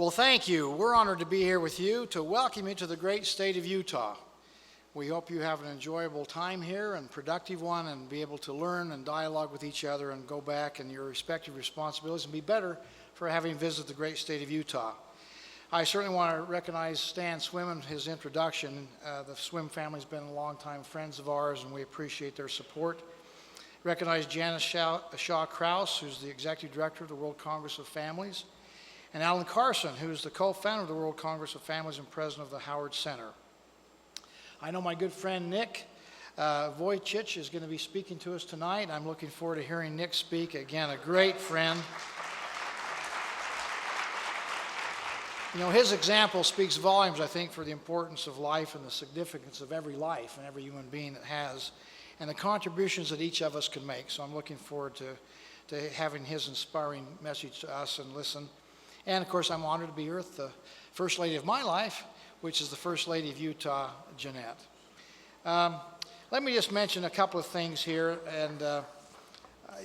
Well, thank you. We're honored to be here with you to welcome you to the great state of Utah. We hope you have an enjoyable time here and productive one and be able to learn and dialogue with each other and go back in your respective responsibilities and be better for having visited the great state of Utah. I certainly want to recognize Stan Swim and his introduction. The Swim family's been longtime friends of ours and we appreciate their support. Recognize Janice Shaw Krause, who's the Executive Director of the World Congress of Families, and Alan Carson, who's the co-founder of the World Congress of Families and president of the Howard Center. I know my good friend Nick Vujicic is going to be speaking to us tonight. I'm looking forward to hearing Nick speak. Again, a great friend. You know, his example speaks volumes, I think, for the importance of life and the significance of every life and every human being that has, and the contributions that each of us can make. So I'm looking forward to having his inspiring message to us and listen. And of course, I'm honored to be here with the First Lady of my life, which is the First Lady of Utah, Jeanette. Let me just mention a couple of things here. And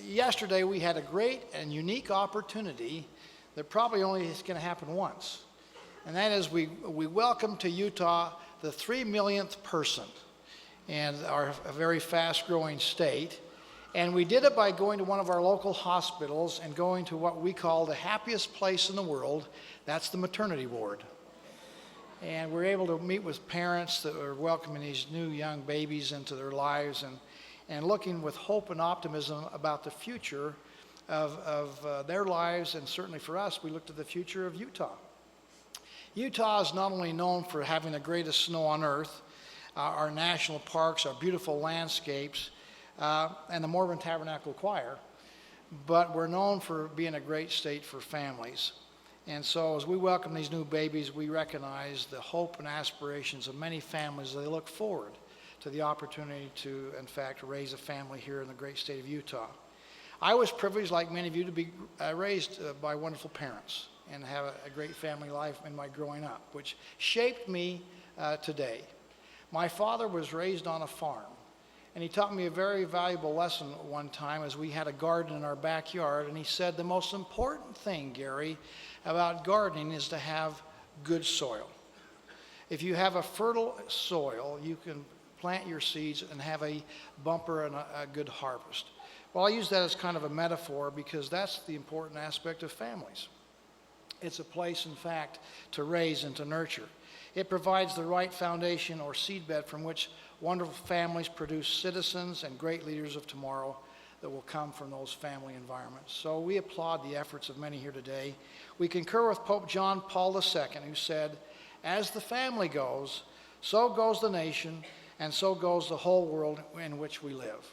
yesterday we had a great and unique opportunity that probably only is going to happen once. And that is we welcomed to Utah the 3 millionth person in our very fast-growing state. And we did it by going to one of our local hospitals and going to what we call the happiest place in the world. That's the maternity ward. And we're able to meet with parents that are welcoming these new young babies into their lives and looking with hope and optimism about the future of their lives. And certainly for us, we look to the future of Utah. Utah is not only known for having the greatest snow on earth, our national parks, our beautiful landscapes, and the Mormon Tabernacle Choir, but we're known for being a great state for families. And so as we welcome these new babies, we recognize the hope and aspirations of many families as they look forward to the opportunity to, in fact, raise a family here in the great state of Utah. I was privileged, like many of you, to be raised by wonderful parents and have a great family life in my growing up, which shaped me today. My father was raised on a farm. And he taught me a very valuable lesson one time as we had a garden in our backyard. And he said, the most important thing, Gary, about gardening is to have good soil. If you have a fertile soil, you can plant your seeds and have a bumper and a good harvest. Well, I use that as kind of a metaphor because that's the important aspect of families. It's a place, in fact, to raise and to nurture. It provides the right foundation or seedbed from which wonderful families produce citizens and great leaders of tomorrow that will come from those family environments. So we applaud the efforts of many here today. We concur with Pope John Paul II, who said, as the family goes, so goes the nation, and so goes the whole world in which we live.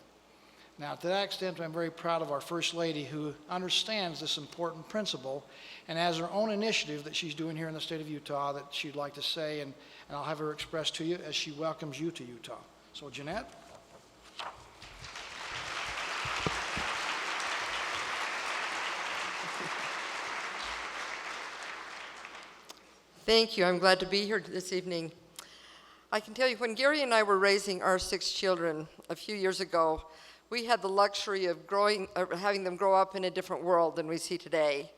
Now, to that extent, I'm very proud of our First Lady who understands this important principle and has her own initiative that she's doing here in the state of Utah that she'd like to say, and I'll have her express to you as she welcomes you to Utah. So, Jeanette. Thank you. I'm glad to be here this evening. I can tell you, when Gary and I were raising our 6 children a few years ago, we had the luxury of having them grow up in a different world than we see today.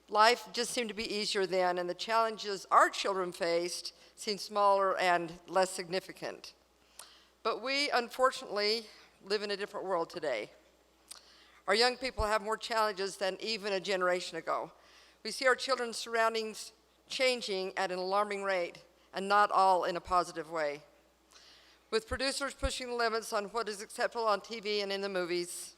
Life just seemed to be easier then, and the challenges our children faced seemed smaller and less significant. But we, unfortunately, live in a different world today. Our young people have more challenges than even a generation ago. We see our children's surroundings changing at an alarming rate, and not all in a positive way. With producers pushing the limits on what is acceptable on TV and in the movies,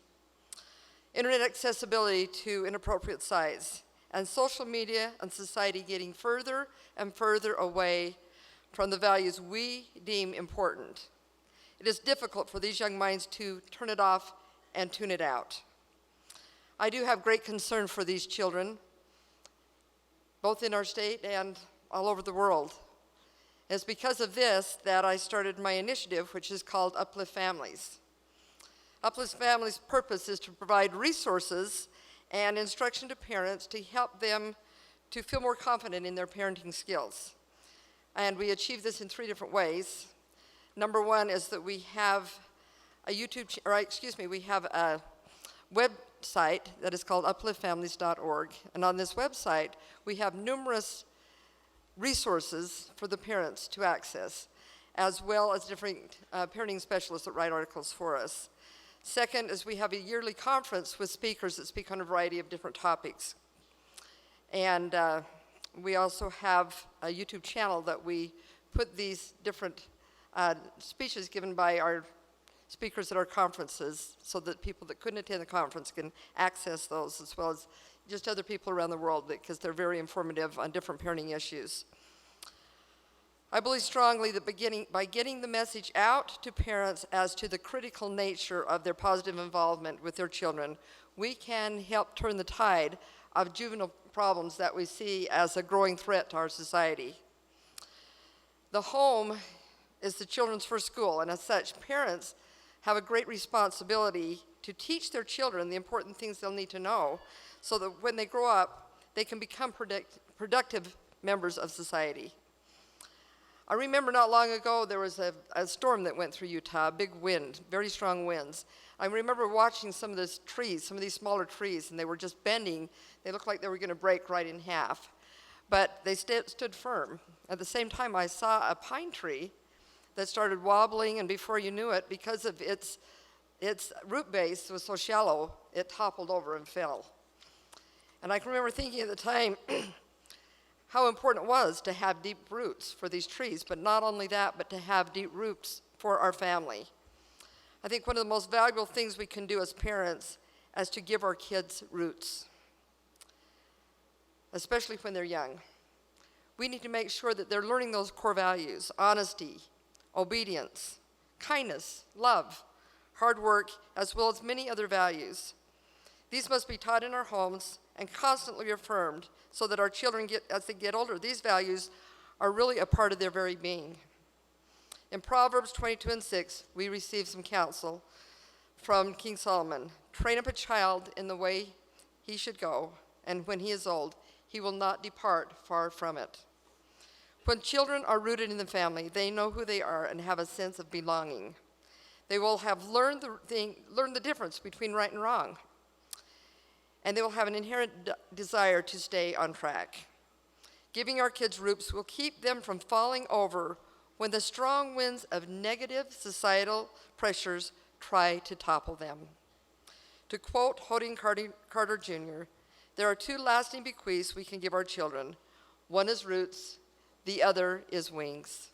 internet accessibility to inappropriate sites, and social media and society getting further and further away from the values we deem important, it is difficult for these young minds to turn it off and tune it out. I do have great concern for these children, both in our state and all over the world. It's because of this that I started my initiative, which is called Uplift Families. Uplift Families' purpose is to provide resources and instruction to parents to help them to feel more confident in their parenting skills. And we achieve this in 3 different ways. Number one is that we have a we have a web website that is called upliftfamilies.org. And on this website, we have numerous resources for the parents to access, as well as different parenting specialists that write articles for us. Second is we have a yearly conference with speakers that speak on a variety of different topics. And we also have a YouTube channel that we put these different speeches given by our speakers at our conferences so that people that couldn't attend the conference can access those, as well as just other people around the world, because they're very informative on different parenting issues. I believe strongly that by getting the message out to parents as to the critical nature of their positive involvement with their children, we can help turn the tide of juvenile problems that we see as a growing threat to our society. The home is the children's first school, and as such, parents have a great responsibility to teach their children the important things they'll need to know so that when they grow up, they can become productive members of society. I remember not long ago there was a storm that went through Utah, a big wind, very strong winds. I remember watching some of these trees, some of these smaller trees, and they were just bending. They looked like they were going to break right in half. But they stood firm. At the same time, I saw a pine tree that started wobbling, and before you knew it, because of its root base was so shallow, it toppled over and fell. And I can remember thinking at the time how important it was to have deep roots for these trees, but not only that, but to have deep roots for our family. I think one of the most valuable things we can do as parents is to give our kids roots, especially when they're young. We need to make sure that they're learning those core values: honesty, obedience, kindness, love, hard work, as well as many other values. These must be taught in our homes and constantly affirmed so that our children, as they get older, these values are really a part of their very being. In Proverbs 22:6, we receive some counsel from King Solomon. Train up a child in the way he should go, and when he is old, he will not depart far from it. When children are rooted in the family, they know who they are and have a sense of belonging. They will have learned the difference between right and wrong, and they will have an inherent desire to stay on track. Giving our kids roots will keep them from falling over when the strong winds of negative societal pressures try to topple them. To quote Holding Carter Jr., there are two lasting bequests we can give our children. One is roots, the other is wings.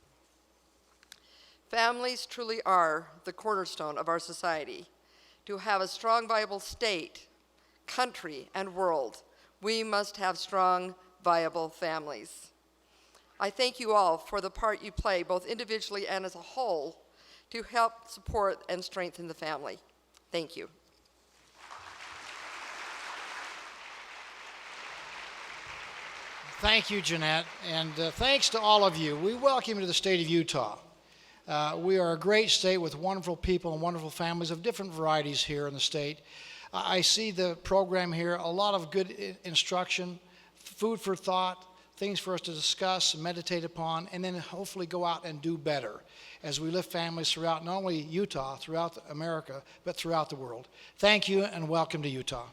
Families truly are the cornerstone of our society. To have a strong, viable state, country, and world, we must have strong, viable families. I thank you all for the part you play, both individually and as a whole, to help support and strengthen the family. Thank you. Thank you, Jeanette, and thanks to all of you. We welcome you to the state of Utah. We are a great state with wonderful people and wonderful families of different varieties here in the state. I see the program here, a lot of good instruction, food for thought, things for us to discuss and meditate upon, and then hopefully go out and do better as we lift families throughout not only Utah, throughout America, but throughout the world. Thank you and welcome to Utah.